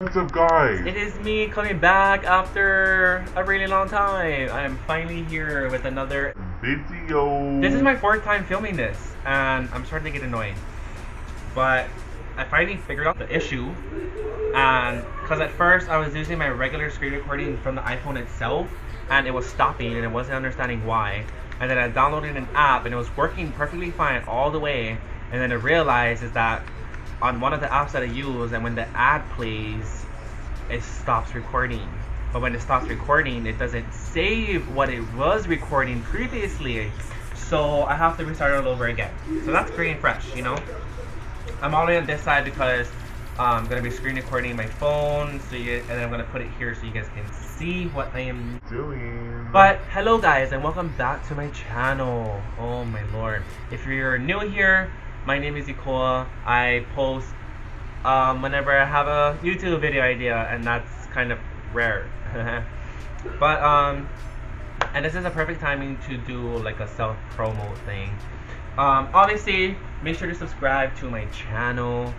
What's up, guys? It is me coming back after a really long time. I am finally here with another Video. This is my fourth time filming this, and I'm starting to get annoyed. But I finally figured out the issue, and because at first I was using my regular screen recording from the iPhone itself, and it was stopping, and I wasn't understanding why. And then I downloaded an app, and it was working perfectly fine all the way. And then I realized is that on one of the apps that I use, and when the ad plays, it stops recording. But when it stops recording, it doesn't save what it was recording previously. So I have to restart it all over again. So that's great and fresh, you know? I'm only on this side because I'm gonna be screen recording my phone, and then I'm gonna put it here so you guys can see what I am doing. But hello guys, and welcome back to my channel. Oh my lord! If you're new here, my name is Ikoa. I post whenever I have a YouTube video idea, and that's kind of rare. But and this is a perfect timing to do like a self promo thing. Obviously, make sure to subscribe to my channel,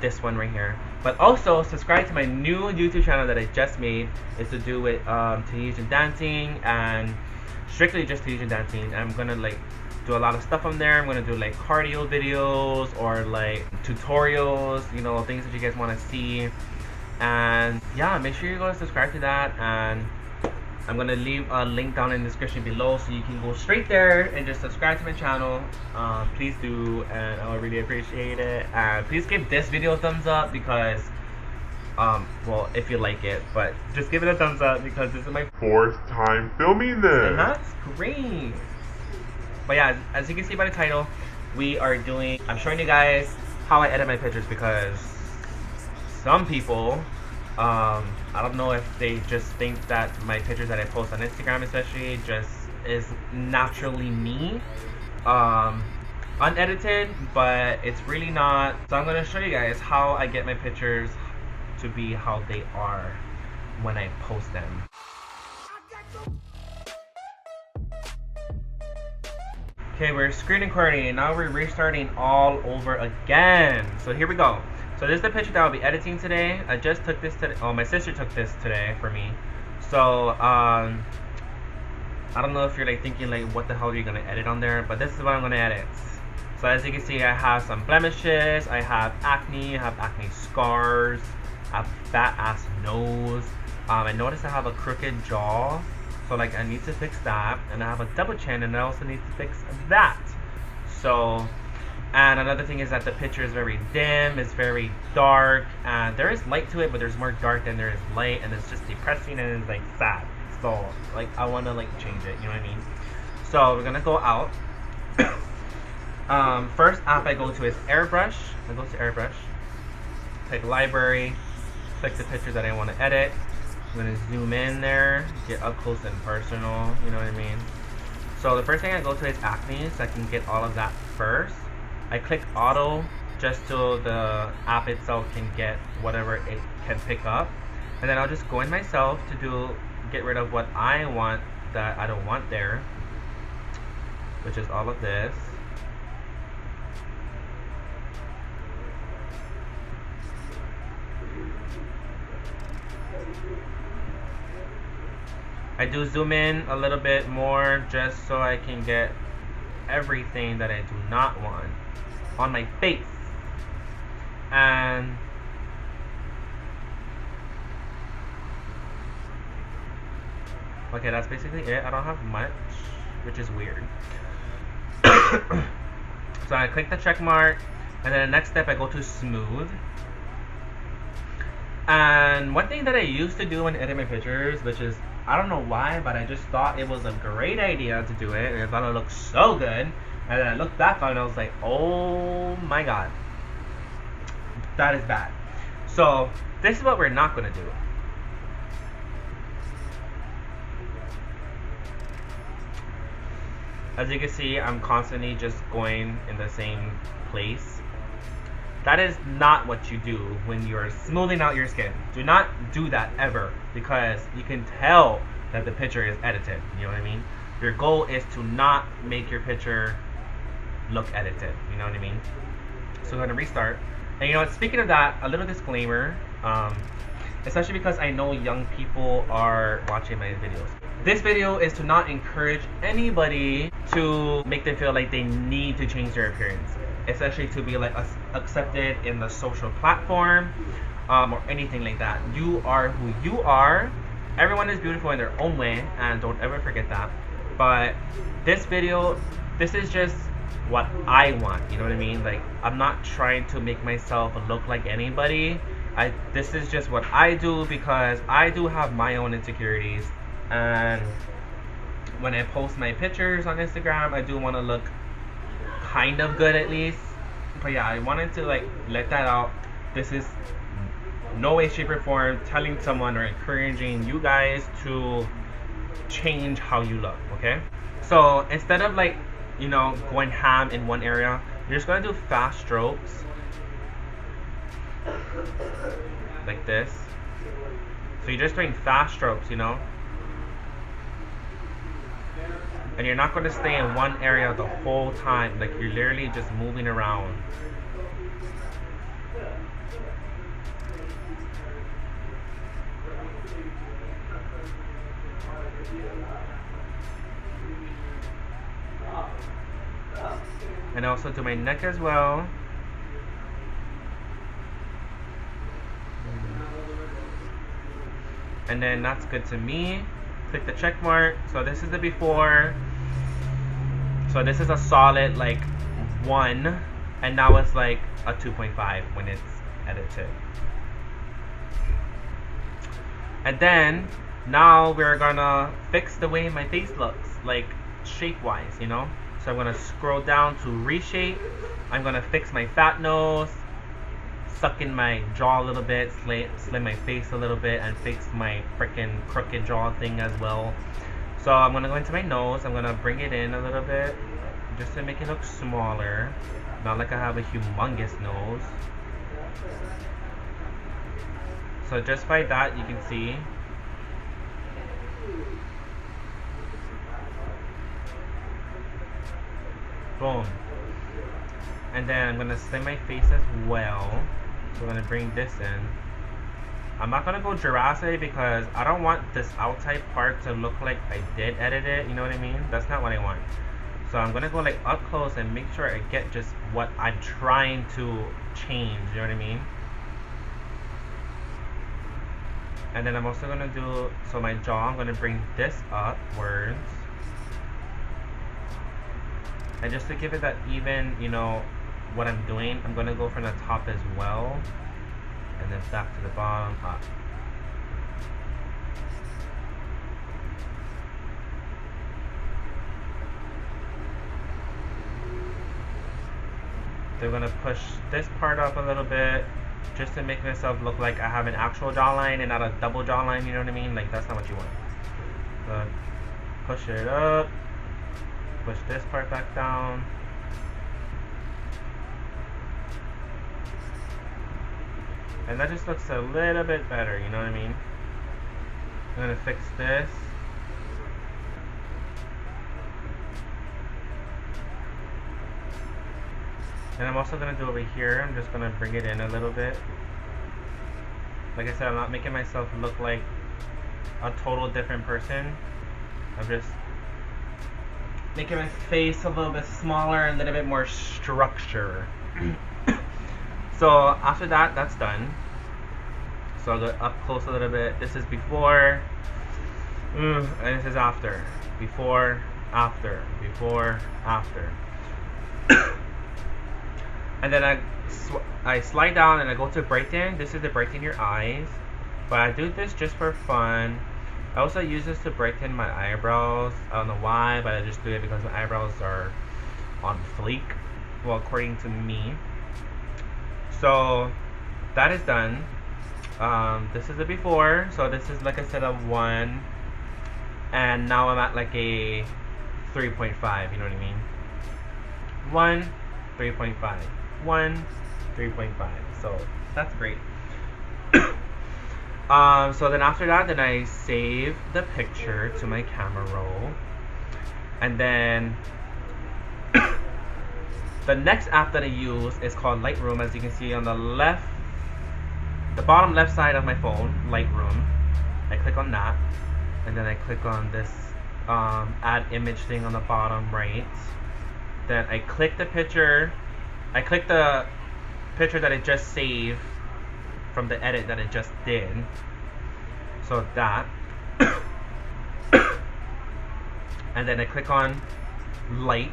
this one right here. But also subscribe to my new YouTube channel that I just made. It's to do with Tahitian dancing, and strictly just Tahitian dancing. I'm gonna like do a lot of stuff on there. I'm gonna do like cardio videos or like tutorials, you know, things that you guys want to see. And yeah, make sure you go subscribe to that, and I'm gonna leave a link down in the description below so you can go straight there and just subscribe to my channel. Please do, and I would really appreciate it. And please give this video a thumbs up because well, if you like it, but just give it a thumbs up because this is my fourth time filming this. and that's great. But yeah, as you can see by the title, I'm showing you guys how I edit my pictures, because some people, I don't know if they just think that my pictures that I post on Instagram especially just is naturally me, unedited, but it's really not. So I'm going to show you guys how I get my pictures to be how they are when I post them. Okay, we're screen recording, and now we're restarting all over again. So here we go. So this is the picture that I'll be editing today. I just took this today. Oh, my sister took this today for me. So I don't know if you're like thinking like, what the hell are you gonna edit on there? But this is what I'm gonna edit. So as you can see, I have some blemishes. I have acne. I have acne scars. I have fat ass nose. I noticed I have a crooked jaw. So like I need to fix that, and I have a double chin, and I also need to fix that. So, and another thing is that the picture is very dim, it's very dark, and there is light to it, but there's more dark than there is light, and it's just depressing and it's like sad. So like I want to like change it, you know what I mean? So we're gonna go out. First app I go to is Airbrush. I go to Airbrush, click library, click the picture that I want to edit. I'm going to zoom in there, get up close and personal, you know what I mean? So the first thing I go to is acne, so I can get all of that first. I click auto just so the app itself can get whatever it can pick up. And then I'll just go in myself to get rid of what I want that I don't want there, which is all of this. I do zoom in a little bit more just so I can get everything that I do not want on my face. And okay, that's basically it. I don't have much, which is weird. So I click the check mark, and then the next step I go to smooth. And one thing that I used to do when editing my pictures, which is, I don't know why, but I just thought it was a great idea to do it, and I thought it looked so good. And then I looked back on it, and I was like, oh my god, that is bad. So this is what we're not going to do. As you can see, I'm constantly just going in the same place. That is not what you do when you're smoothing out your skin. Do not do that ever, because you can tell that the picture is edited. You know what I mean? Your goal is to not make your picture look edited. You know what I mean? So I'm going to restart. And you know what, speaking of that, a little disclaimer. especially because I know young people are watching my videos. This video is to not encourage anybody to make them feel like they need to change their appearance, especially to be like accepted in the social platform or anything like that. You are who you are. Everyone is beautiful in their own way, and don't ever forget that. But this video, this is just what I want, you know what I mean? Like, I'm not trying to make myself look like anybody. This is just what I do because I do have my own insecurities, and when I post my pictures on Instagram, I do want to look kind of good at least. But yeah, I wanted to like let that out. This is no way, shape, or form telling someone or encouraging you guys to change how you look, okay? So instead of like, you know, going ham in one area, you're just gonna do fast strokes like this. So you're just doing fast strokes, you know, and you're not gonna stay in one area the whole time. Like, you're literally just moving around. And I also do my neck as well. And then that's good to me. Click the check mark. So this is the before. So this is a solid like 1, and now it's like a 2.5 when it's edited. And then now we're gonna fix the way my face looks, like shape wise, you know. So I'm gonna scroll down to reshape. I'm gonna fix my fat nose, suck in my jaw a little bit, slim my face a little bit, and fix my freaking crooked jaw thing as well. So I'm gonna go into my nose. I'm gonna bring it in a little bit just to make it look smaller, not like I have a humongous nose. So just by that you can see. Boom. And then I'm gonna slim my face as well. So I'm gonna bring this in. I'm not gonna go Jurassic because I don't want this outside part to look like I did edit it, you know what I mean? That's not what I want. So I'm gonna go like up close and make sure I get just what I'm trying to change, you know what I mean? And then I'm also gonna do, so my jaw, I'm gonna bring this upwards. And just to give it that even, you know, what I'm doing, I'm gonna go from the top as well, and then back to the bottom, up. They're gonna push this part up a little bit, just to make myself look like I have an actual jawline and not a double jawline, you know what I mean? Like, that's not what you want. So push it up. Push this part back down. And that just looks a little bit better, you know what I mean? I'm gonna fix this. And I'm also gonna do over here, I'm just gonna bring it in a little bit. Like I said, I'm not making myself look like a total different person. I'm just making my face a little bit smaller and a little bit more structure. So after that, that's done. So I'll go up close a little bit. This is before, and this is after. Before, after, before, after. And then I slide down and I go to brighten. This is to brighten your eyes. But I do this just for fun. I also use this to brighten my eyebrows. I don't know why, but I just do it because my eyebrows are on fleek. Well, according to me. So that is done. This is the before. So this is, like I said, a 1. And now I'm at like a 3.5. You know what I mean? 1, 3.5. 1, 3.5. So that's great. So then after that, then I save the picture to my camera roll. And then the next app that I use is called Lightroom. As you can see on the left the bottom left side of my phone, Lightroom. I click on that, and then I click on this add image thing on the bottom right. Then I click the picture. I click the picture that I just saved from the edit that I just did. So that. And then I click on light.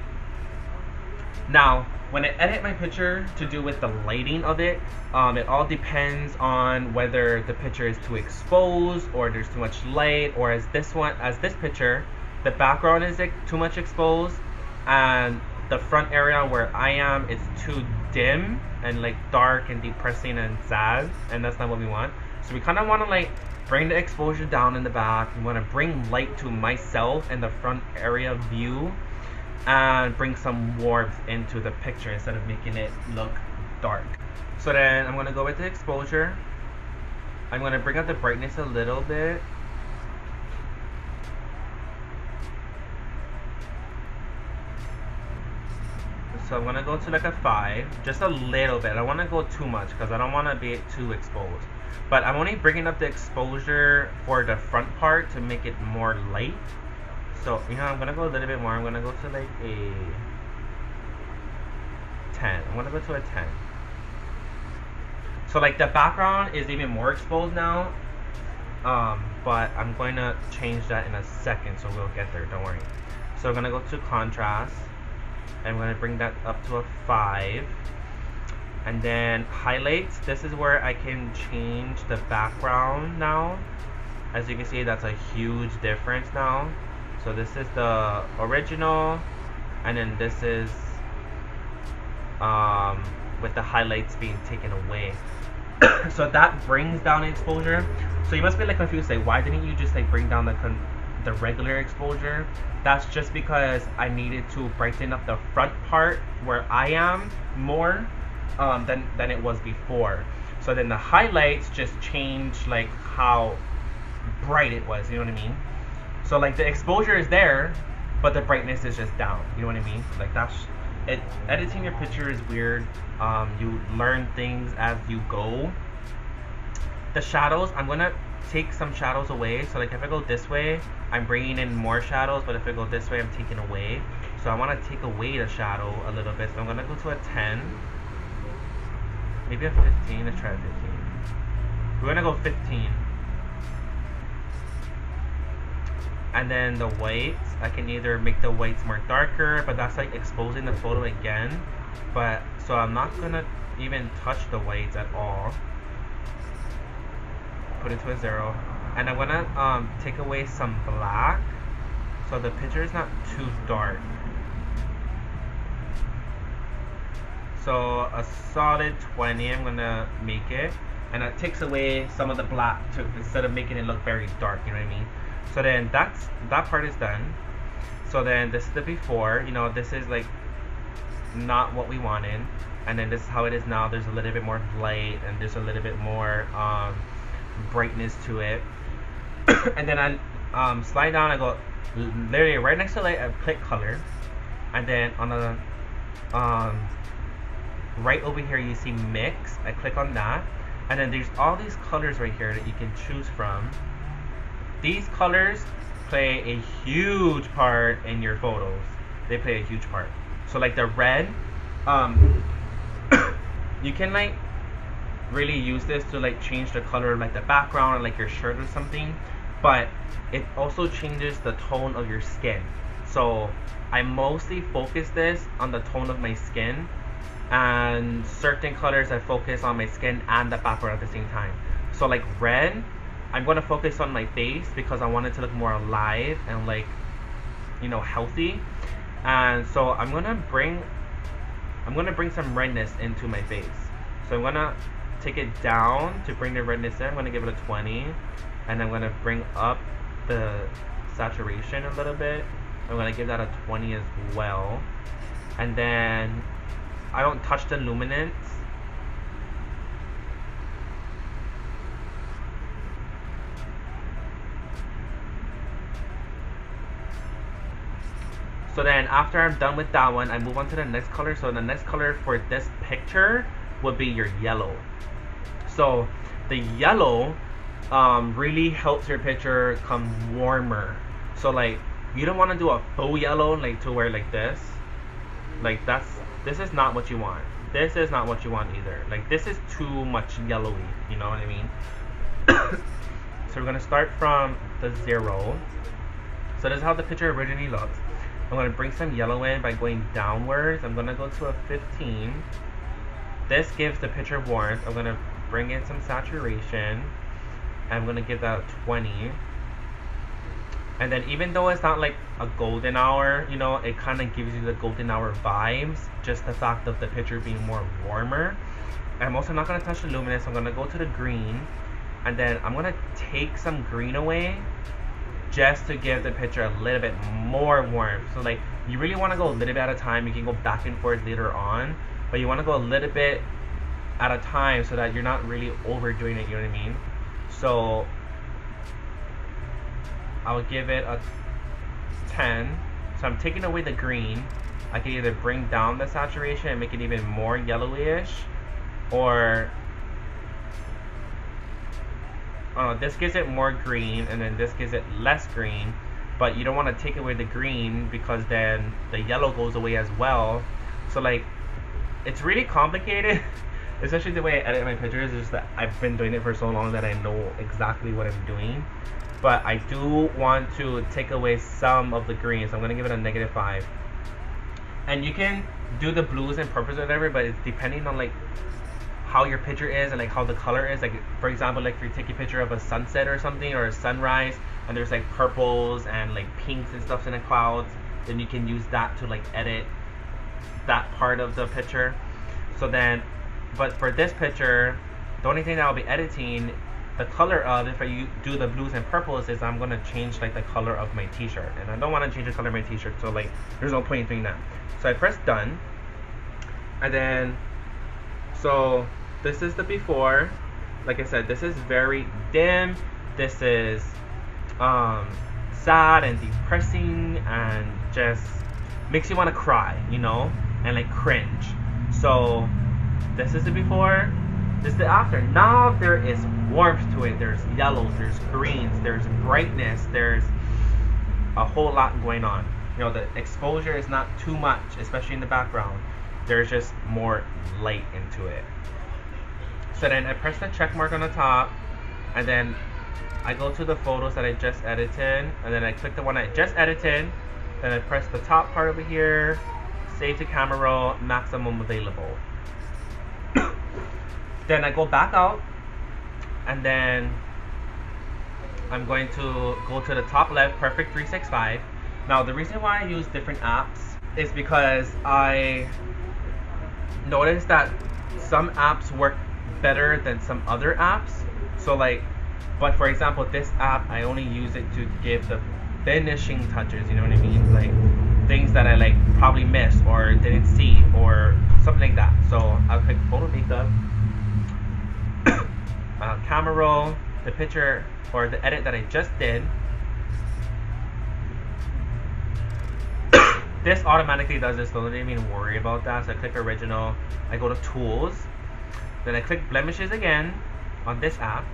Now, when I edit my picture to do with the lighting of it, it all depends on whether the picture is too exposed or there's too much light, or as this picture, the background is too much exposed and the front area where I am is too dim and like dark and depressing and sad, and that's not what we want. So we kind of want to like bring the exposure down in the back. We want to bring light to myself and the front area view, and bring some warmth into the picture instead of making it look dark. So then I'm going to go with the exposure. I'm going to bring up the brightness a little bit. So I'm going to go to like a 5, just a little bit. I don't want to go too much because I don't want to be too exposed. But I'm only bringing up the exposure for the front part to make it more light. So, you know, I'm going to go a little bit more. I'm going to go to like a 10. I'm going to go to a 10. So like the background is even more exposed now. But I'm going to change that in a second, so we'll get there. Don't worry. So I'm going to go to contrast. I'm going to bring that up to a 5. And then highlights, this is where I can change the background now. As you can see, that's a huge difference now. So this is the original, and then this is with the highlights being taken away. So that brings down the exposure. So you must be like confused, like why didn't you just like bring down the regular exposure? That's just because I needed to brighten up the front part where I am more than it was before. So then the highlights just changed like how bright it was, you know what I mean? So like the exposure is there, but the brightness is just down, you know what I mean? Like that's it. Editing your picture is weird. You learn things as you go. The shadows, I'm gonna take some shadows away. So like if I go this way, I'm bringing in more shadows, but if I go this way, I'm taking away. So I want to take away the shadow a little bit. So I'm gonna go to a 10, maybe a 15. Let's try a 15. We're gonna go 15. And then the whites, I can either make the whites more darker, but that's like exposing the photo again. But so I'm not gonna even touch the whites at all. Put it to a 0. And I'm gonna take away some black so the picture is not too dark. So a solid 20 I'm gonna make it, and it takes away some of the black too, instead of making it look very dark, you know what I mean? So then that part is done. So then this is the before, you know, this is like not what we wanted, and then this is how it is now. There's a little bit more light and there's a little bit more brightness to it. And then I slide down, I go literally right next to light, I click color, and then on the right over here you see mix, I click on that, and then there's all these colors right here that you can choose from. These colors play a huge part in your photos. They play a huge part. So like the red, you can like really use this to like change the color of like the background or like your shirt or something, but it also changes the tone of your skin. So I mostly focus this on the tone of my skin, and certain colors I focus on my skin and the background at the same time. So like red, I'm going to focus on my face because I want it to look more alive and like, you know, healthy. And so I'm going to bring some redness into my face. So I'm going to take it down to bring the redness in. I'm going to give it a 20, and I'm going to bring up the saturation a little bit. I'm going to give that a 20 as well. And then I don't touch the luminance. So then after I'm done with that one, I move on to the next color. So the next color for this picture would be your yellow. So the yellow really helps your picture come warmer. So like you don't want to do a faux yellow like to where like this. Like this is not what you want. This is not what you want either. Like this is too much yellowy, you know what I mean? So we're gonna start from the 0. So this is how the picture originally looks. I'm gonna bring some yellow in by going downwards. I'm gonna go to a 15. This gives the picture warmth. I'm gonna bring in some saturation. I'm gonna give that a 20. And then even though it's not like a golden hour, you know, it kind of gives you the golden hour vibes. Just the fact of the picture being more warmer. I'm also not going to touch the luminance. I'm going to go to the green. And then I'm going to take some green away just to give the picture a little bit more warmth. So like you really want to go a little bit at a time. You can go back and forth later on. But you want to go a little bit at a time so that you're not really overdoing it, you know what I mean? So I'll give it a 10. So I'm taking away the green. I can either bring down the saturation and make it even more yellowish, or this gives it more green and then this gives it less green. But you don't want to take away the green because then the yellow goes away as well. So like it's really complicated. Especially the way I edit my pictures is just that I've been doing it for so long that I know exactly what I'm doing. But I do want to take away some of the green, so I'm gonna give it a -5. And you can do the blues and purples or whatever, but it's depending on like how your picture is and like how the color is. Like for example, like if you take a picture of a sunset or something or a sunrise, and there's like purples and like pinks and stuff in the clouds, then you can use that to like edit that part of the picture. So then, but for this picture, the only thing that I'll be editing the color of, if I do the blues and purples, is I'm gonna change like the color of my t-shirt, and I don't want to change the color of my t-shirt, so like there's no point in doing that. So I press done, and then so this is the before. Like I said, this is very dim. This is sad and depressing and just makes you want to cry, you know, and like cringe. So this is the before. This is the after. Now there is warmth to it. There's yellows, there's greens, there's brightness, there's a whole lot going on. You know, the exposure is not too much, especially in the background. There's just more light into it. So then I press the check mark on the top, and then I go to the photos that I just edited, and then I click the one I just edited, then I press the top part over here, save to camera roll, maximum available. Then I go back out, and then I'm going to go to the top left, Perfect 365. Now the reason why I use different apps is because I noticed that some apps work better than some other apps. So like, but for example, this app, I only use it to give the finishing touches, you know what I mean? Like things that I like probably missed or didn't see or something like that. So I'll click photo makeup, camera roll, the picture or the edit that I just did. This automatically does this, so don't even worry about that. So I click original, I go to tools, then I click blemishes again on this app.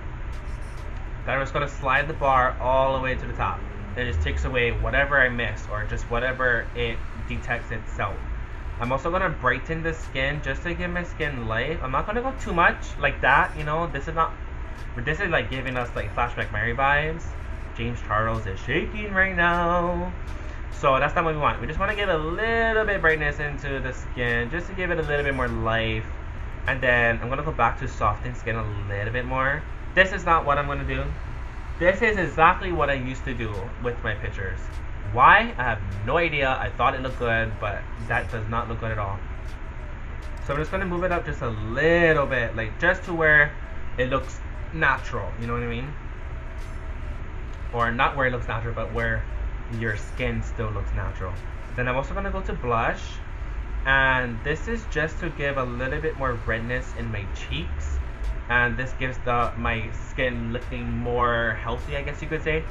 Then I'm just going to slide the bar all the way to the top. It just takes away whatever I miss or just whatever it detects itself. I'm also going to brighten the skin just to give my skin life. I'm not going to go too much like that, you know. This is like giving us like Flashback Mary vibes. James Charles is shaking right now. So that's not what we want. We just want to give a little bit of brightness into the skin just to give it a little bit more life. And then I'm going to go back to soften skin a little bit more. This is not what I'm going to do. This is exactly what I used to do with my pictures. Why? I have no idea. I thought it looked good, but that does not look good at all. So I'm just going to move it up just a little bit, like just to where it looks natural. You know what I mean? Or not where it looks natural, but where your skin still looks natural. Then I'm also going to go to blush. And this is just to give a little bit more redness in my cheeks. And this gives my skin looking more healthy, I guess you could say.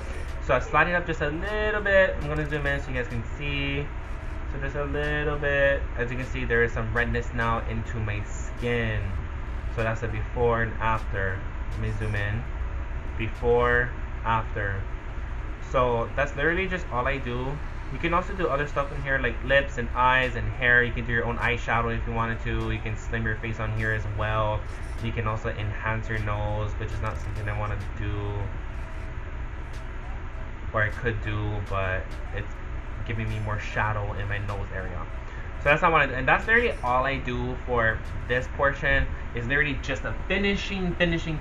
So I slide it up just a little bit. I'm going to zoom in so you guys can see. So just a little bit. As you can see, there is some redness now into my skin. So that's the before and after. Let me zoom in. Before, after. So that's literally just all I do. You can also do other stuff in here like lips and eyes and hair. You can do your own eyeshadow if you wanted to. You can slim your face on here as well. You can also enhance your nose, which is not something I want to do, or I could do, but it's giving me more shadow in my nose area. So that's not what I do. And that's literally all I do for this portion. Is literally just the finishing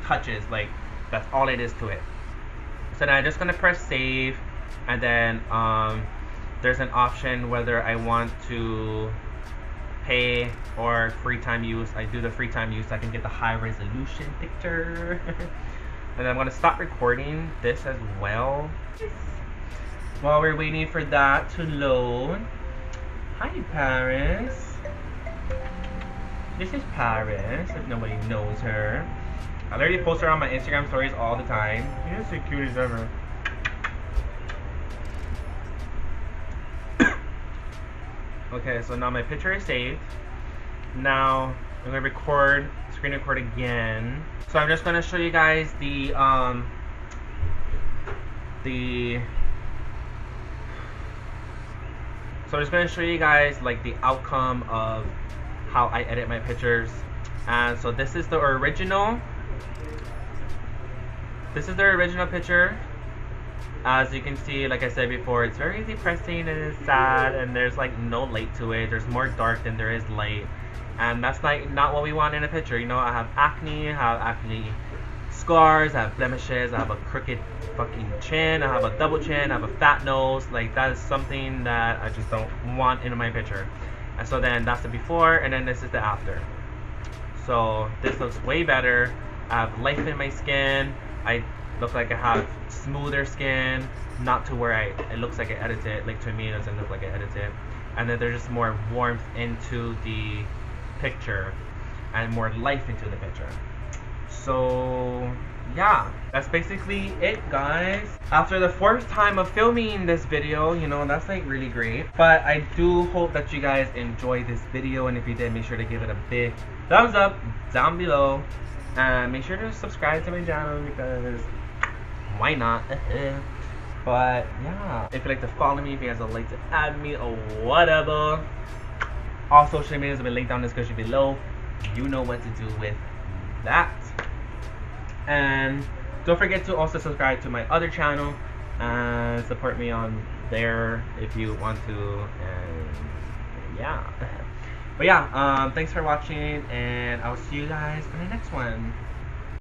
touches. Like, that's all it is to it. So now I'm just gonna press save, and then there's an option whether I want to pay or free time use. I do the free time use so I can get the high resolution picture. And I'm gonna stop recording this as well while we're waiting for that to load. Hi Paris. This is Paris, if nobody knows her. I literally post her on my Instagram stories all the time. You're so cute as ever. Okay, so now my picture is saved. Now I'm gonna screen record again. So I'm just gonna show you guys the so I'm just gonna show you guys like the outcome of how I edit my pictures. And so this is the original. This is the original picture. As you can see, like I said before, it's very depressing and it's sad, and there's like no light to it. There's more dark than there is light, and that's like not what we want in a picture. You know, I have acne, scars, I have blemishes, I have a crooked fucking chin, I have a double chin, I have a fat nose. Like, that is something that I just don't want in my picture. And so then that's the before, and then this is the after. So this looks way better. I have life in my skin. I look like I have smoother skin, not to where it looks like I edited it. Like, to me it doesn't look like I edited it. And then there's just more warmth into the picture and more life into the picture. So yeah, that's basically it, guys. After the fourth time of filming this video, you know, that's like really great. But I do hope that you guys enjoyed this video, and if you did, make sure to give it a big thumbs up down below, and make sure to subscribe to my channel, because why not? But yeah, if you'd like to follow me, if you guys would like to add me or whatever, all social medias will be linked down in the description below. You know what to do with that. And don't forget to also subscribe to my other channel and support me on there if you want to. And yeah, but yeah, thanks for watching, and I'll see you guys in the next one.